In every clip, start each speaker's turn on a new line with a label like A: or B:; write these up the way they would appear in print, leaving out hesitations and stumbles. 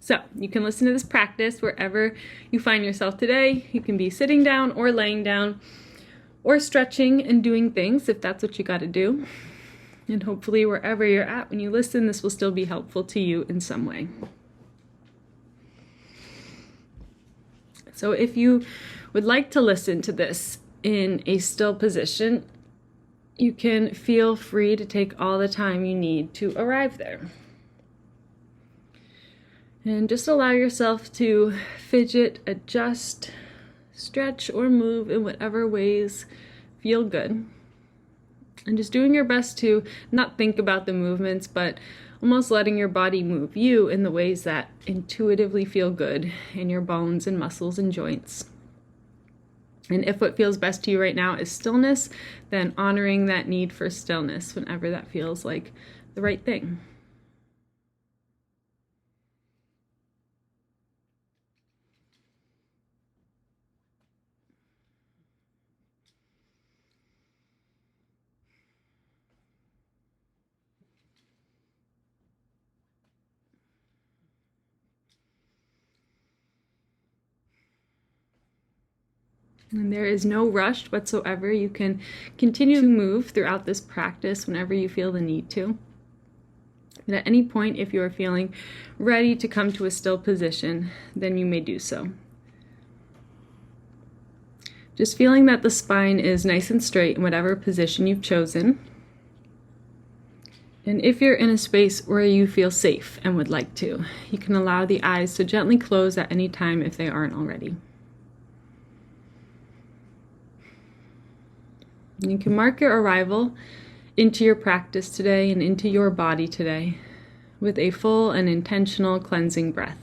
A: So you can listen to this practice wherever you find yourself today. You can be sitting down or laying down or stretching and doing things if that's what you got to do. And hopefully wherever you're at when you listen, this will still be helpful to you in some way. So if you would like to listen to this in a still position, you can feel free to take all the time you need to arrive there. And just allow yourself to fidget, adjust, stretch, or move in whatever ways feel good. And just doing your best to not think about the movements, but almost letting your body move you in the ways that intuitively feel good in your bones and muscles and joints. And if what feels best to you right now is stillness, then honoring that need for stillness whenever that feels like the right thing. And there is no rush whatsoever. You can continue to move throughout this practice whenever you feel the need to. But at any point, if you are feeling ready to come to a still position, then you may do so. Just feeling that the spine is nice and straight in whatever position you've chosen. And if you're in a space where you feel safe and would like to, you can allow the eyes to gently close at any time if they aren't already. You can mark your arrival into your practice today and into your body today with a full and intentional cleansing breath.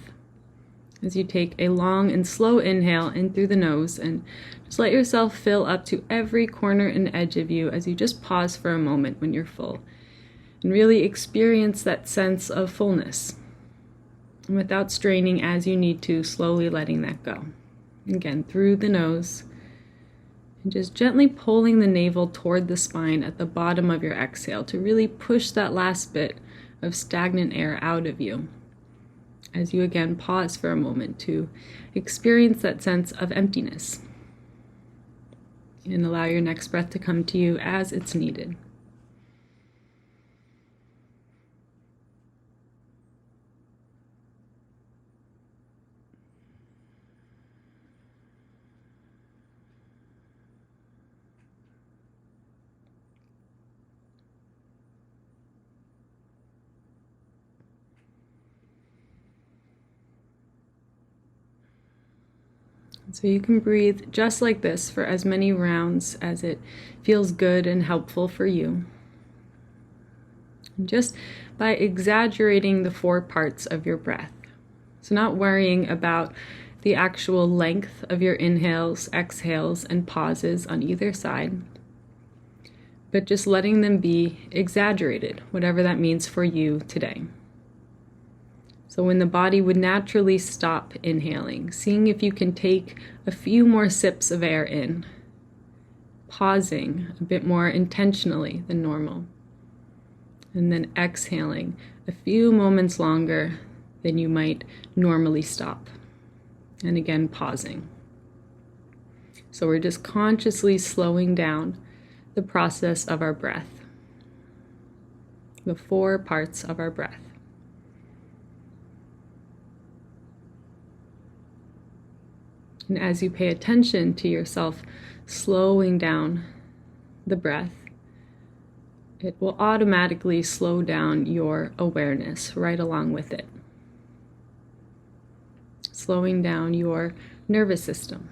A: As you take a long and slow inhale in through the nose and just let yourself fill up to every corner and edge of you as you just pause for a moment when you're full and really experience that sense of fullness. And without straining as you need to, slowly letting that go. Again, through the nose. And just gently pulling the navel toward the spine at the bottom of your exhale to really push that last bit of stagnant air out of you. As you again pause for a moment to experience that sense of emptiness. And allow your next breath to come to you as it's needed. So you can breathe just like this for as many rounds as it feels good and helpful for you. And just by exaggerating the 4 parts of your breath. So not worrying about the actual length of your inhales, exhales, and pauses on either side, but just letting them be exaggerated, whatever that means for you today. So when the body would naturally stop inhaling, seeing if you can take a few more sips of air in, pausing a bit more intentionally than normal, and then exhaling a few moments longer than you might normally stop. And again, pausing. So we're just consciously slowing down the process of our breath, the 4 parts of our breath. And as you pay attention to yourself slowing down the breath, it will automatically slow down your awareness right along with it. Slowing down your nervous system.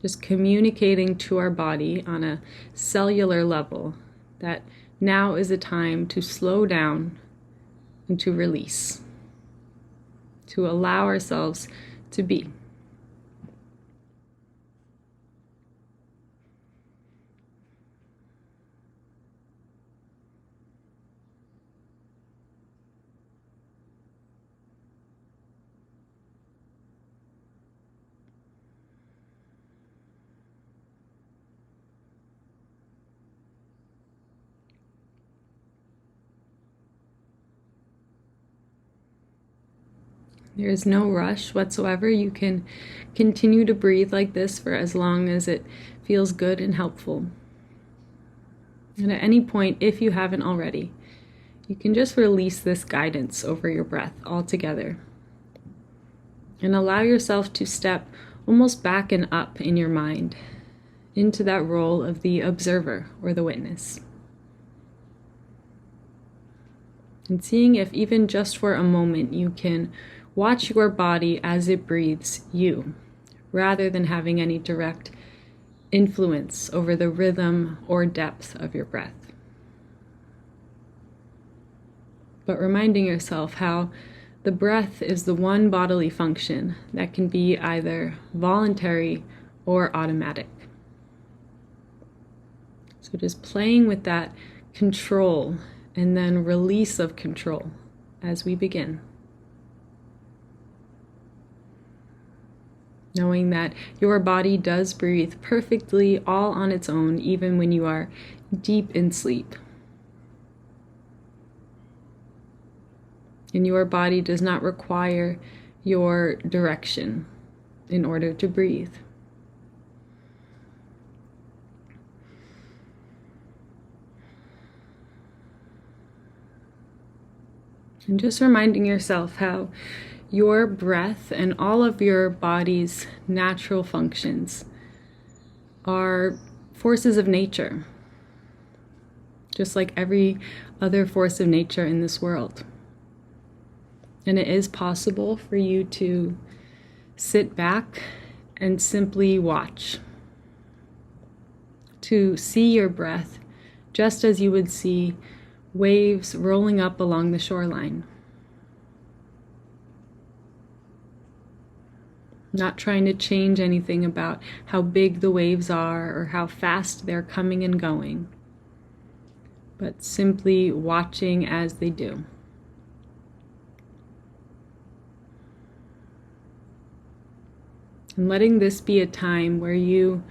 A: Just communicating to our body on a cellular level that now is a time to slow down and to release, to allow ourselves to be. There is no rush whatsoever. You can continue to breathe like this for as long as it feels good and helpful. And at any point, if you haven't already, you can just release this guidance over your breath altogether and allow yourself to step almost back and up in your mind into that role of the observer or the witness. And seeing if even just for a moment you can watch your body as it breathes you, rather than having any direct influence over the rhythm or depth of your breath. But reminding yourself how the breath is the one bodily function that can be either voluntary or automatic. So just playing with that control and then release of control as we begin. Knowing that your body does breathe perfectly all on its own, even when you are deep in sleep. And your body does not require your direction in order to breathe. And just reminding yourself how your breath and all of your body's natural functions are forces of nature, just like every other force of nature in this world. And it is possible for you to sit back and simply watch, to see your breath just as you would see waves rolling up along the shoreline. Not trying to change anything about how big the waves are or how fast they're coming and going, but simply watching as they do. And letting this be a time where you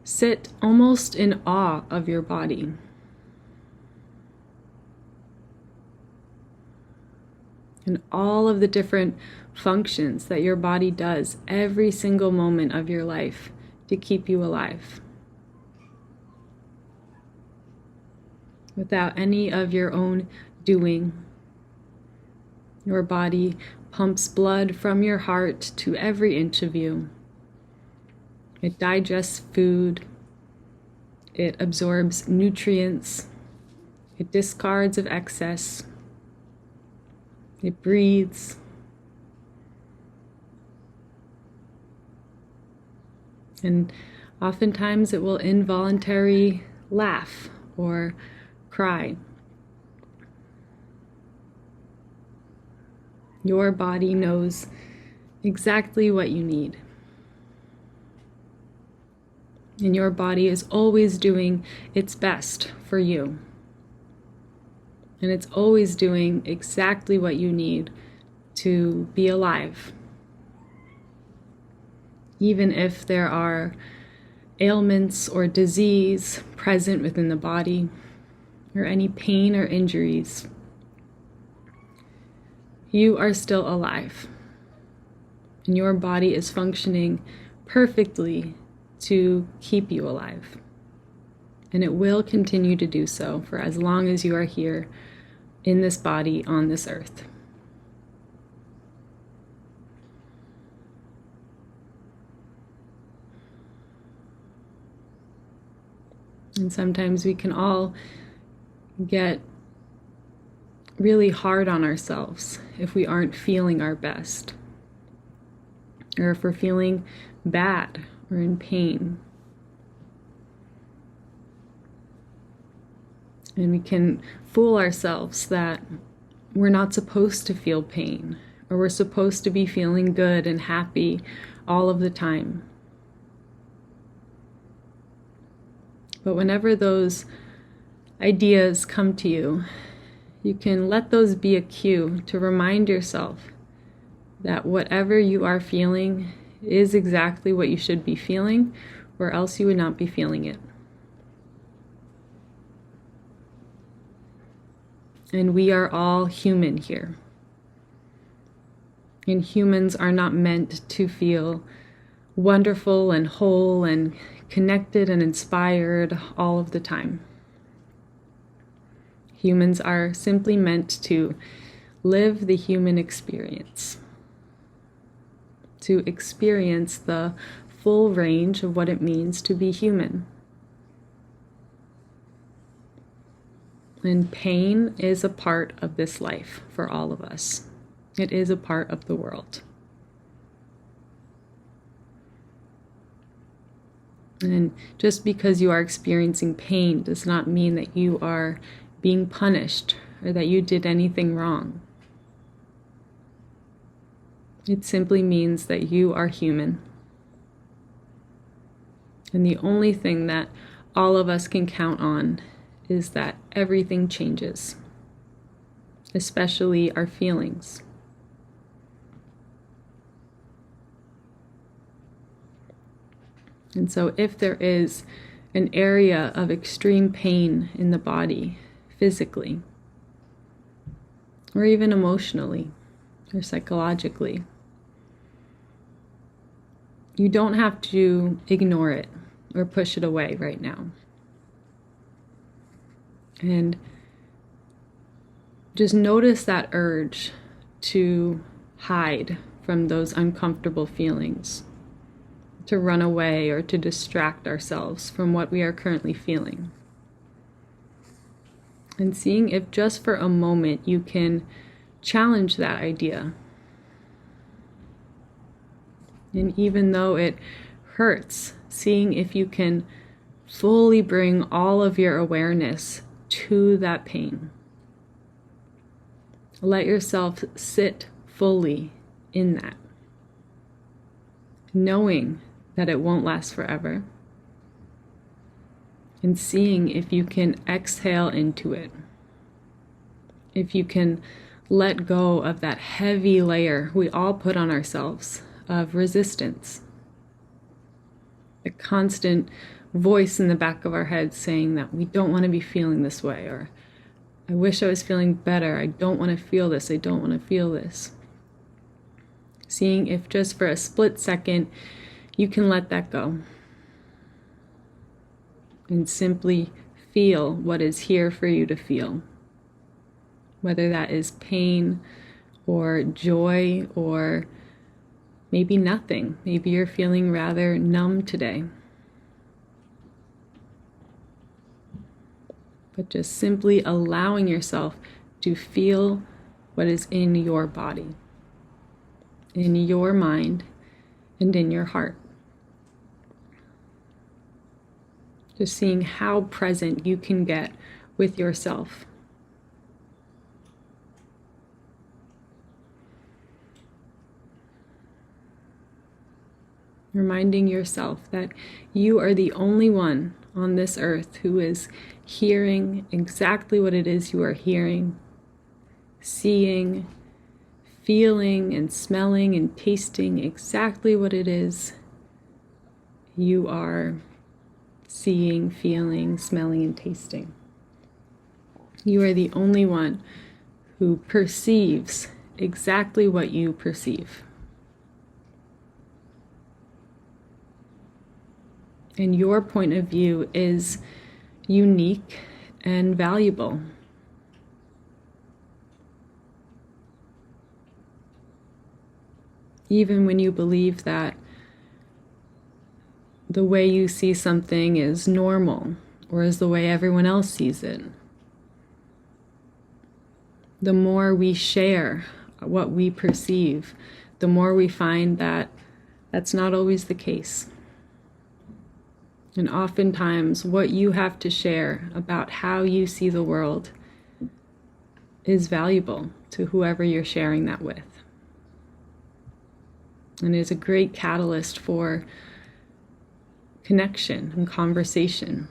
A: sit almost in awe of your body. And all of the different functions that your body does every single moment of your life to keep you alive. Without any of your own doing. Your body pumps blood from your heart to every inch of you. It digests food. It absorbs nutrients. It discards of excess. It breathes. And oftentimes it will involuntarily laugh or cry. Your body knows exactly what you need. And your body is always doing its best for you. And it's always doing exactly what you need to be alive. Even if there are ailments or disease present within the body, or any pain or injuries, you are still alive. And your body is functioning perfectly to keep you alive. And it will continue to do so for as long as you are here in this body on this earth. And sometimes we can all get really hard on ourselves if we aren't feeling our best, or if we're feeling bad or in pain. And we can fool ourselves that we're not supposed to feel pain, or we're supposed to be feeling good and happy all of the time. But whenever those ideas come to you, you can let those be a cue to remind yourself that whatever you are feeling is exactly what you should be feeling, or else you would not be feeling it. And we are all human here. And humans are not meant to feel wonderful and whole and connected and inspired all of the time. Humans are simply meant to live the human experience, to experience the full range of what it means to be human. And pain is a part of this life for all of us. It is a part of the world. And just because you are experiencing pain does not mean that you are being punished or that you did anything wrong. It simply means that you are human. And the only thing that all of us can count on is that everything changes, especially our feelings. And so if there is an area of extreme pain in the body, physically, or even emotionally, or psychologically, you don't have to ignore it or push it away right now. And just notice that urge to hide from those uncomfortable feelings, to run away or to distract ourselves from what we are currently feeling. And seeing if just for a moment you can challenge that idea. And even though it hurts, seeing if you can fully bring all of your awareness to that pain. Let yourself sit fully in that, knowing that it won't last forever, and seeing if you can exhale into it, if you can let go of that heavy layer we all put on ourselves of resistance, the constant voice in the back of our head saying that we don't want to be feeling this way, or I wish I was feeling better, I don't want to feel this, I don't want to feel this. Seeing if just for a split second you can let that go and simply feel what is here for you to feel, whether that is pain or joy or maybe nothing. Maybe you're feeling rather numb today. But just simply allowing yourself to feel what is in your body, in your mind, and in your heart. Just seeing how present you can get with yourself. Reminding yourself that you are the only one on this earth who is hearing exactly what it is you are hearing, seeing, feeling, and smelling and tasting exactly what it is you are seeing, feeling, smelling, and tasting. You are the only one who perceives exactly what you perceive. And your point of view is unique and valuable. Even when you believe that the way you see something is normal or is the way everyone else sees it. The more we share what we perceive, the more we find that that's not always the case. And oftentimes what you have to share about how you see the world is valuable to whoever you're sharing that with. And is a great catalyst for connection and conversation.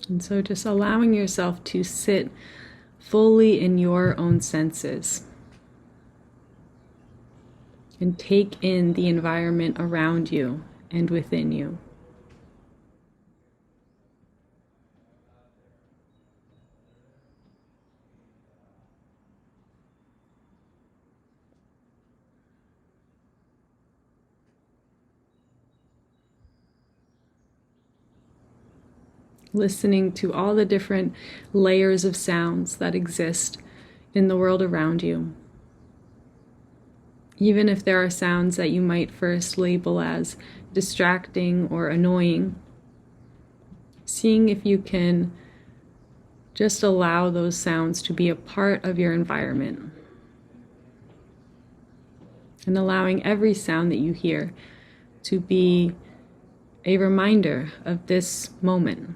A: And so just allowing yourself to sit fully in your own senses and take in the environment around you and within you. Listening to all the different layers of sounds that exist in the world around you. Even if there are sounds that you might first label as distracting or annoying, seeing if you can just allow those sounds to be a part of your environment. And allowing every sound that you hear to be a reminder of this moment.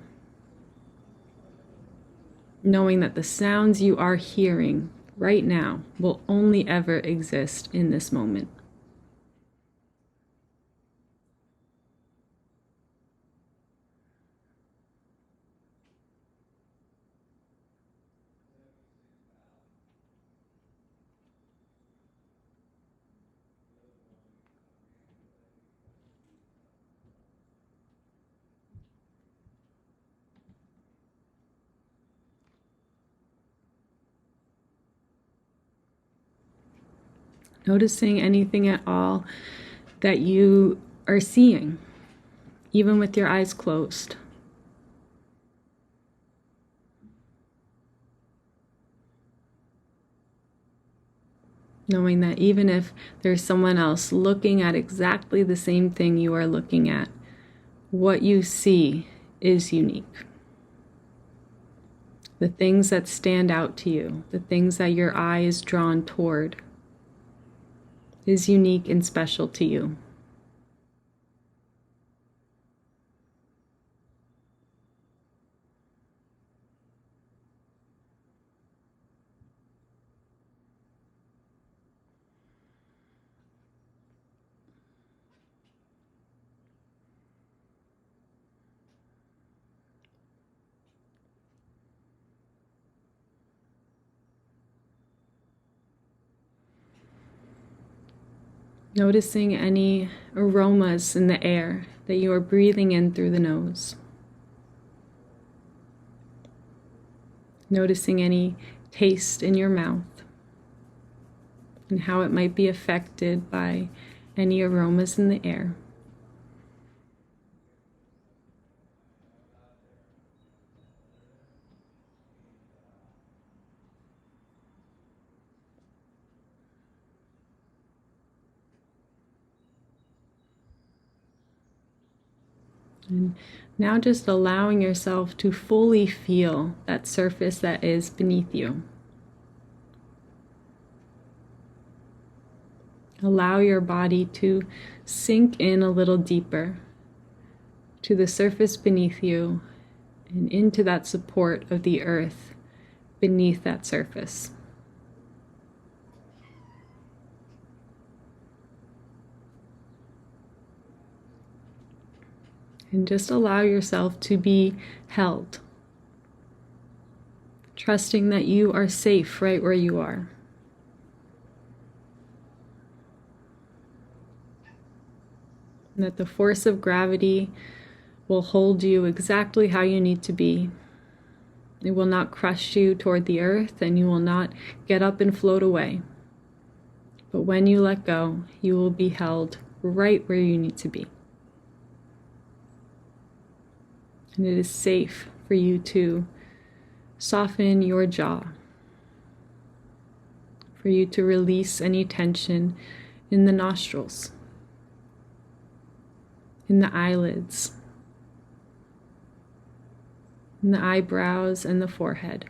A: Knowing that the sounds you are hearing right now will only ever exist in this moment. Noticing anything at all that you are seeing, even with your eyes closed. Knowing that even if there's someone else looking at exactly the same thing you are looking at, what you see is unique. The things that stand out to you, the things that your eye is drawn toward, is unique and special to you. Noticing any aromas in the air that you are breathing in through the nose. Noticing any taste in your mouth and how it might be affected by any aromas in the air. And now just allowing yourself to fully feel that surface that is beneath you. Allow your body to sink in a little deeper to the surface beneath you and into that support of the earth beneath that surface. And just allow yourself to be held, trusting that you are safe right where you are. And that the force of gravity will hold you exactly how you need to be. It will not crush you toward the earth, and you will not get up and float away. But when you let go, you will be held right where you need to be. And it is safe for you to soften your jaw, for you to release any tension in the nostrils, in the eyelids, in the eyebrows and the forehead.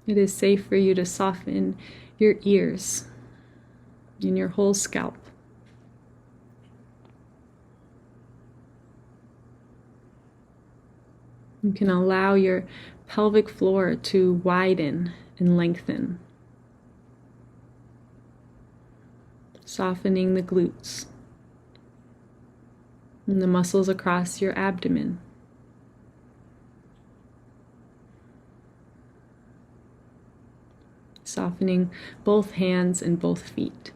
A: It is safe for you to soften your ears and your whole scalp. You can allow your pelvic floor to widen and lengthen, softening the glutes and the muscles across your abdomen. softening both hands and both feet.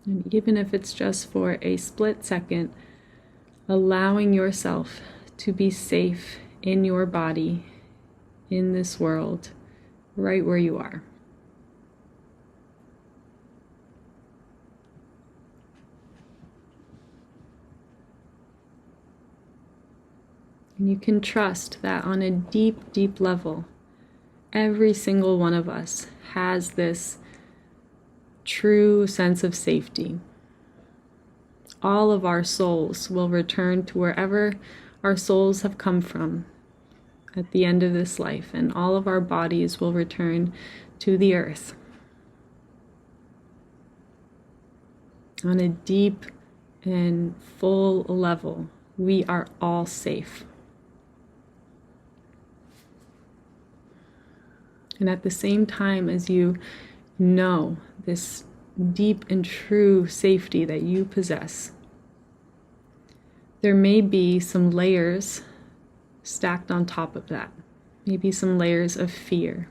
A: And even if it's just for a split second, allowing yourself to be safe in your body, in this world, right where you are. And you can trust that on a deep, deep level, every single one of us has this true sense of safety. All of our souls will return to wherever our souls have come from at the end of this life, and all of our bodies will return to the earth. On a deep and full level, we are all safe. And at the same time as you know this deep and true safety that you possess, there may be some layers stacked on top of that, maybe some layers of fear.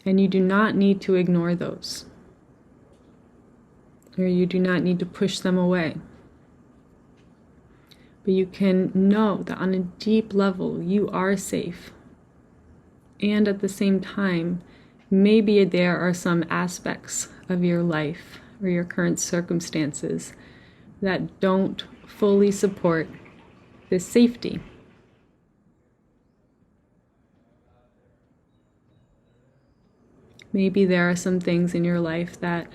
A: And you do not need to ignore those, or you do not need to push them away. But you can know that on a deep level, you are safe. And at the same time, maybe there are some aspects of your life or your current circumstances that don't fully support this safety. Maybe there are some things in your life that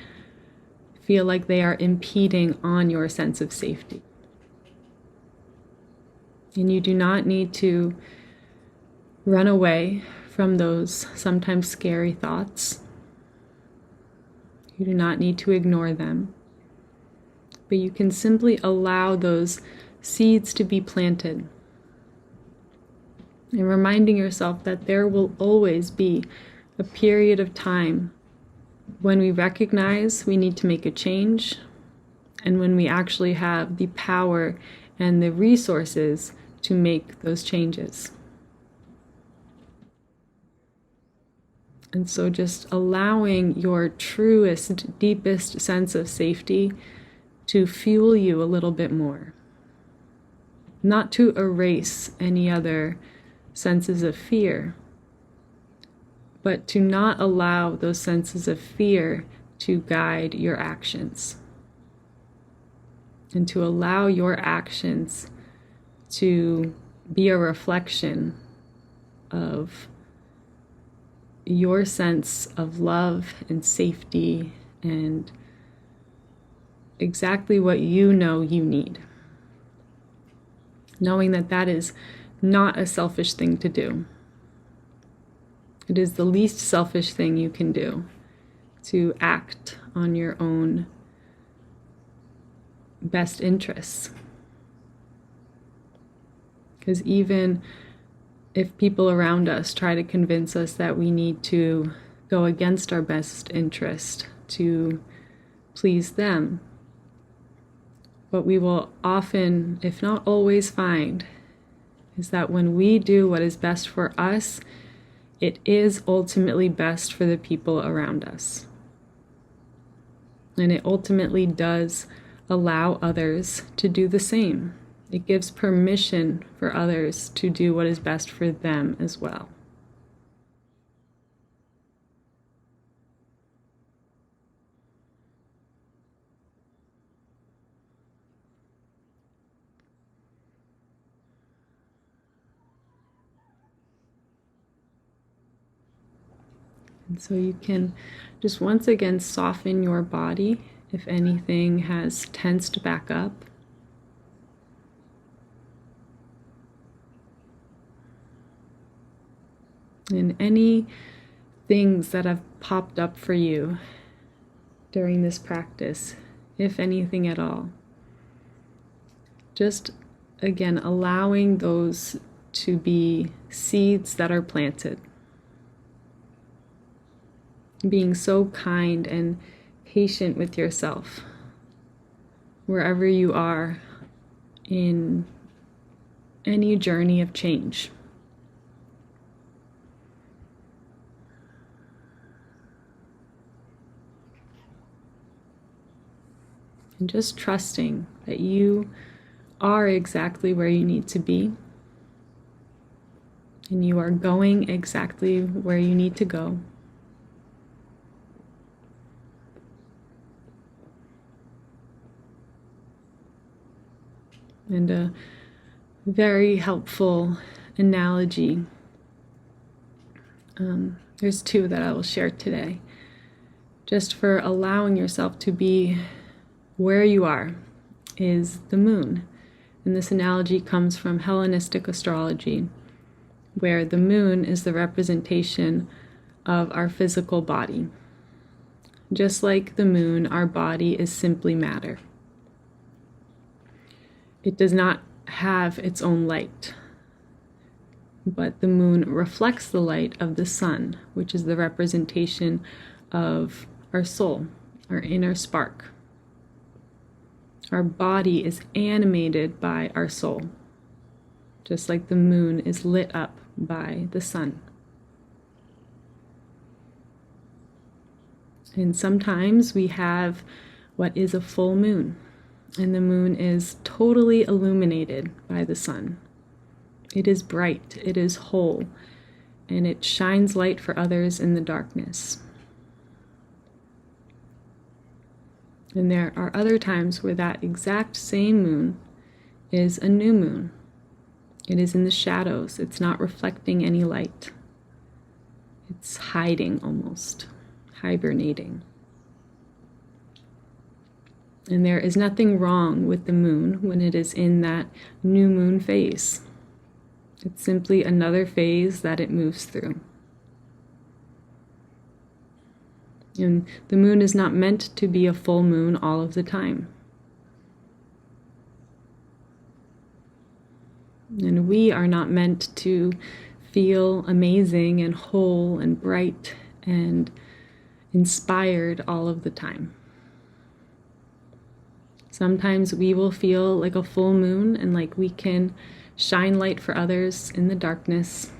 A: feel like they are impeding on your sense of safety. And you do not need to run away from those sometimes scary thoughts. You do not need to ignore them. But you can simply allow those seeds to be planted. And reminding yourself that there will always be a period of time when we recognize we need to make a change, and when we actually have the power and the resources to make those changes. And so just allowing your truest, deepest sense of safety to fuel you a little bit more. Not to erase any other senses of fear, but to not allow those senses of fear to guide your actions. And to allow your actions to be a reflection of your sense of love and safety and exactly what you know you need. Knowing that that is not a selfish thing to do. It is the least selfish thing you can do, to act on your own best interests. Because even if people around us try to convince us that we need to go against our best interest to please them, what we will often, if not always, find is that when we do what is best for us, it is ultimately best for the people around us. And it ultimately does allow others to do the same. It gives permission for others to do what is best for them as well. And so you can just once again soften your body if anything has tensed back up. And any things that have popped up for you during this practice, if anything at all, just again allowing those to be seeds that are planted. Being so kind and patient with yourself wherever you are in any journey of change. And just trusting that you are exactly where you need to be, and you are going exactly where you need to go. And a very helpful analogy, there's two that I will share today, just for allowing yourself to be where you are, is the moon. And this analogy comes from Hellenistic astrology, where the moon is the representation of our physical body. Just like the moon, our body is simply matter. It does not have its own light, but the moon reflects the light of the sun, which is the representation of our soul, our inner spark. Our body is animated by our soul, just like the moon is lit up by the sun. And sometimes we have what is a full moon, and the moon is totally illuminated by the sun. It is bright, it is whole, and it shines light for others in the darkness. And there are other times where that exact same moon is a new moon. It is in the shadows. It's not reflecting any light. It's hiding almost, hibernating. And there is nothing wrong with the moon when it is in that new moon phase. It's simply another phase that it moves through. And the moon is not meant to be a full moon all of the time. And we are not meant to feel amazing and whole and bright and inspired all of the time. Sometimes we will feel like a full moon and like we can shine light for others in the darkness.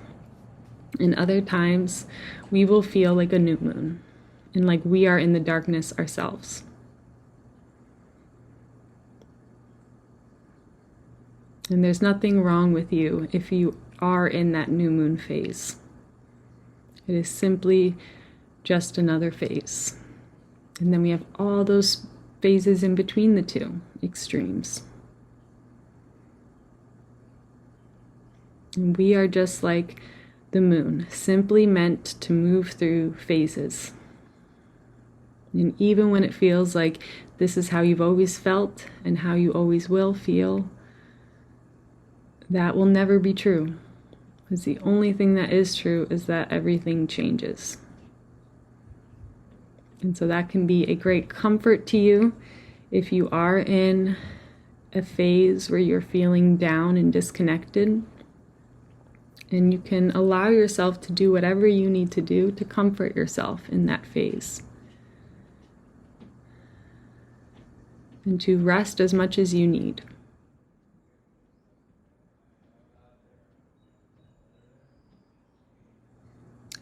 A: And other times we will feel like a new moon and like we are in the darkness ourselves. And there's nothing wrong with you if you are in that new moon phase. It is simply just another phase. And then we have all those phases in between the two extremes. And we are just like the moon, simply meant to move through phases. And even when it feels like this is how you've always felt and how you always will feel, that will never be true. Because the only thing that is true is that everything changes. And so that can be a great comfort to you if you are in a phase where you're feeling down and disconnected. And you can allow yourself to do whatever you need to do to comfort yourself in that phase. And to rest as much as you need.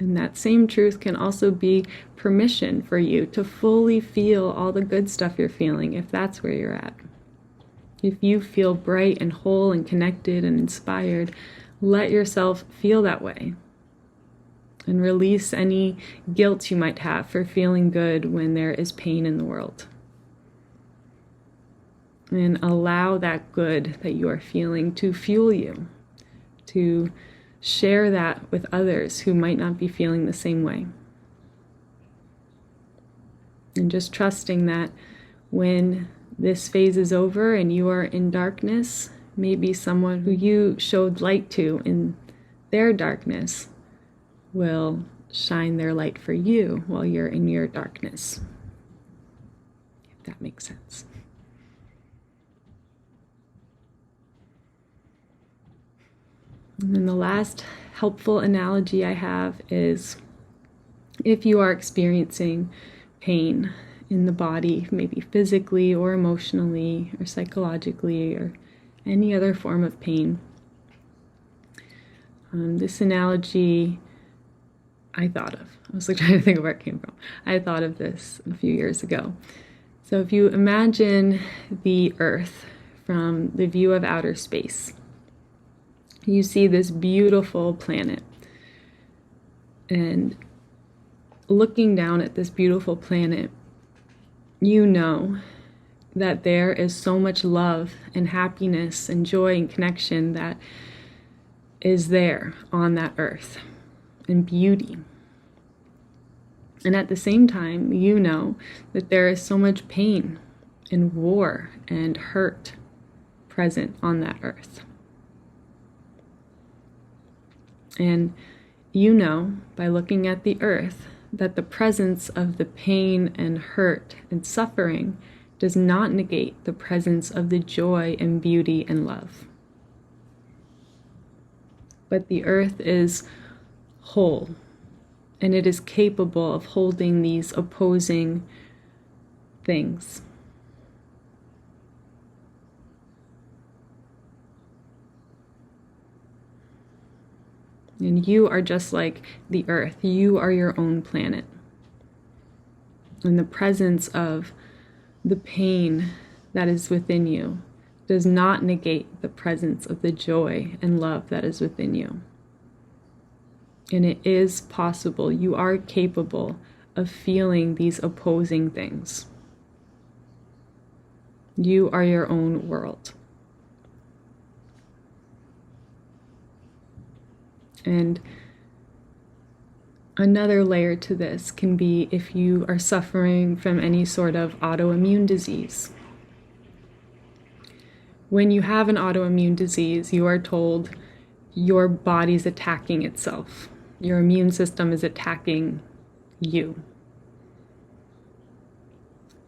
A: And that same truth can also be permission for you to fully feel all the good stuff you're feeling, if that's where you're at. If you feel bright and whole and connected and inspired, let yourself feel that way. And release any guilt you might have for feeling good when there is pain in the world. And allow that good that you are feeling to fuel you, to share that with others who might not be feeling the same way. And just trusting that when this phase is over and you are in darkness, maybe someone who you showed light to in their darkness will shine their light for you while you're in your darkness. If that makes sense. And then the last helpful analogy I have is if you are experiencing pain in the body, maybe physically or emotionally or psychologically or any other form of pain. This analogy I thought of. I was trying to think of where it came from. I thought of this a few years ago. So if you imagine the Earth from the view of outer space, you see this beautiful planet. And looking down at this beautiful planet, you know that there is so much love and happiness and joy and connection that is there on that earth, and beauty. And at the same time, you know that there is so much pain and war and hurt present on that earth. And you know, by looking at the earth, that the presence of the pain and hurt and suffering does not negate the presence of the joy and beauty and love. But the earth is whole, and it is capable of holding these opposing things. And you are just like the earth. You are your own planet. And the presence of the pain that is within you does not negate the presence of the joy and love that is within you. And it is possible. You are capable of feeling these opposing things. You are your own world. And another layer to this can be if you are suffering from any sort of autoimmune disease. When you have an autoimmune disease, you are told your body's attacking itself. Your immune system is attacking you.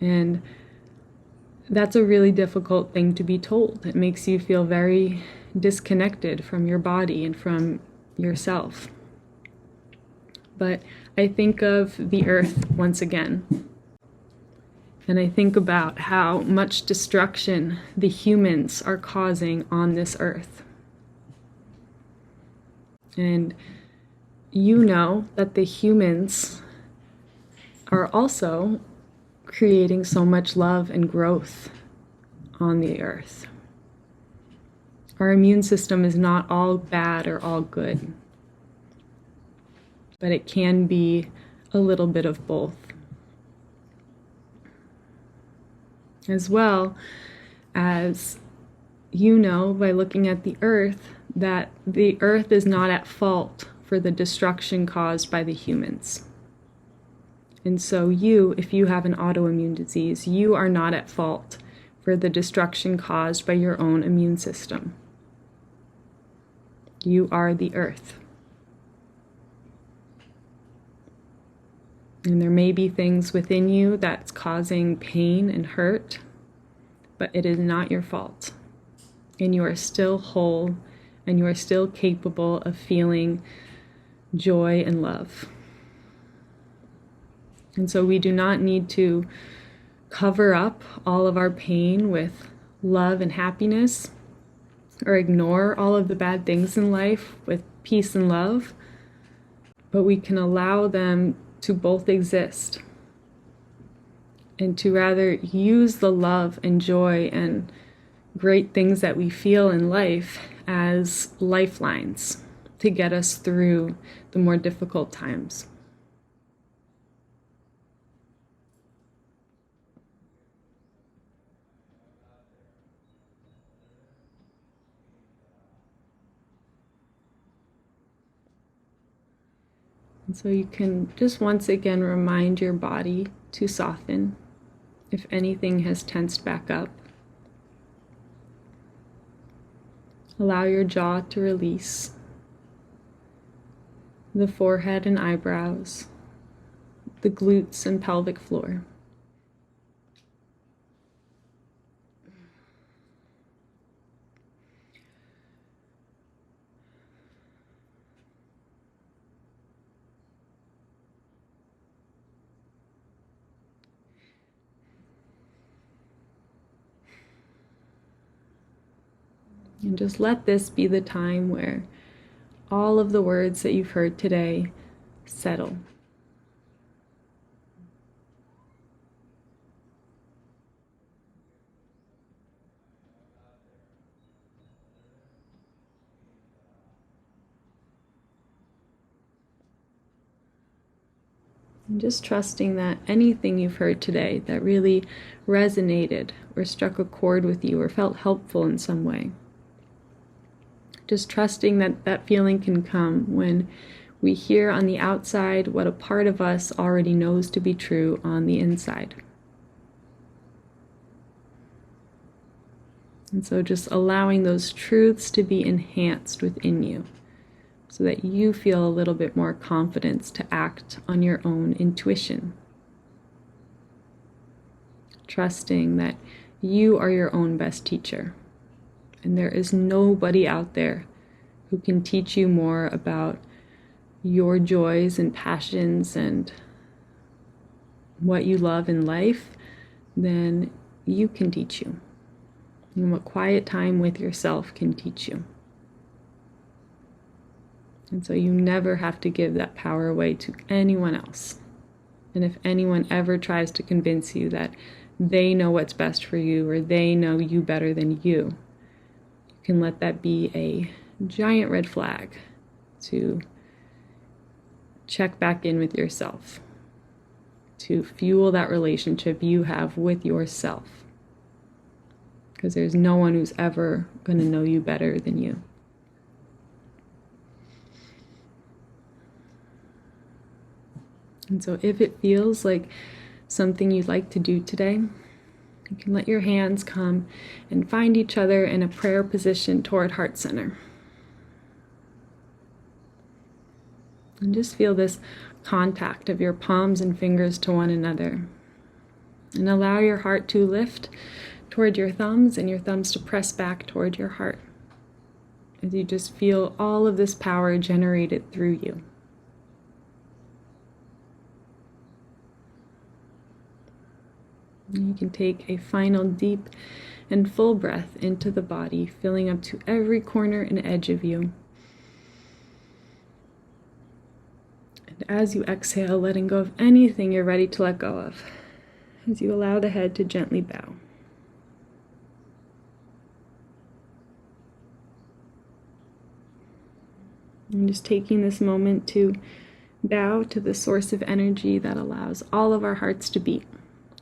A: And that's a really difficult thing to be told. It makes you feel very disconnected from your body and from yourself. But I think of the earth once again. And I think about how much destruction the humans are causing on this earth. And you know that the humans are also creating so much love and growth on the earth. Our immune system is not all bad or all good, but it can be a little bit of both. As well as you know by looking at the earth that the earth is not at fault for the destruction caused by the humans. And so you, if you have an autoimmune disease, you are not at fault for the destruction caused by your own immune system. You are the earth. And there may be things within you that's causing pain and hurt, but it is not your fault. And you are still whole, and you are still capable of feeling joy and love. And so we do not need to cover up all of our pain with love and happiness, or ignore all of the bad things in life with peace and love, but we can allow them to both exist and to rather use the love and joy and great things that we feel in life as lifelines to get us through the more difficult times. And so you can just once again remind your body to soften if anything has tensed back up. Allow your jaw to release, the forehead and eyebrows, the glutes and pelvic floor. And just let this be the time where all of the words that you've heard today settle. And just trusting that anything you've heard today that really resonated or struck a chord with you or felt helpful in some way, just trusting that that feeling can come when we hear on the outside what a part of us already knows to be true on the inside. And so just allowing those truths to be enhanced within you so that you feel a little bit more confidence to act on your own intuition. Trusting that you are your own best teacher. And there is nobody out there who can teach you more about your joys and passions and what you love in life than you can teach you. And what quiet time with yourself can teach you. And so you never have to give that power away to anyone else. And if anyone ever tries to convince you that they know what's best for you or they know you better than you can let that be a giant red flag to check back in with yourself, to fuel that relationship you have with yourself. Because there's no one who's ever going to know you better than you. And so if it feels like something you'd like to do today, you can let your hands come and find each other in a prayer position toward heart center. And just feel this contact of your palms and fingers to one another. And allow your heart to lift toward your thumbs and your thumbs to press back toward your heart. As you just feel all of this power generated through you. And you can take a final deep and full breath into the body, filling up to every corner and edge of you. And as you exhale, letting go of anything you're ready to let go of, as you allow the head to gently bow. And just taking this moment to bow to the source of energy that allows all of our hearts to beat,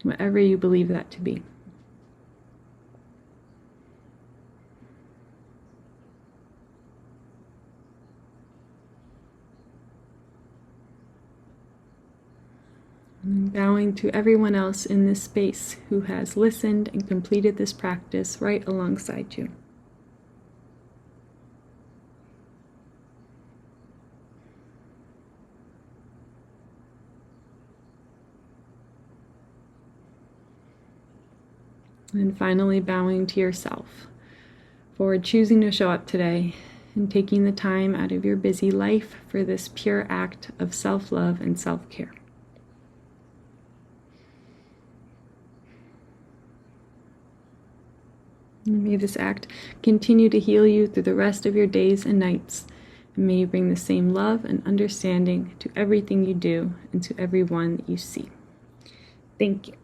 A: whatever you believe that to be. And bowing to everyone else in this space who has listened and completed this practice right alongside you. And finally bowing to yourself for choosing to show up today and taking the time out of your busy life for this pure act of self-love and self-care. And may this act continue to heal you through the rest of your days and nights. And may you bring the same love and understanding to everything you do and to everyone that you see. Thank you.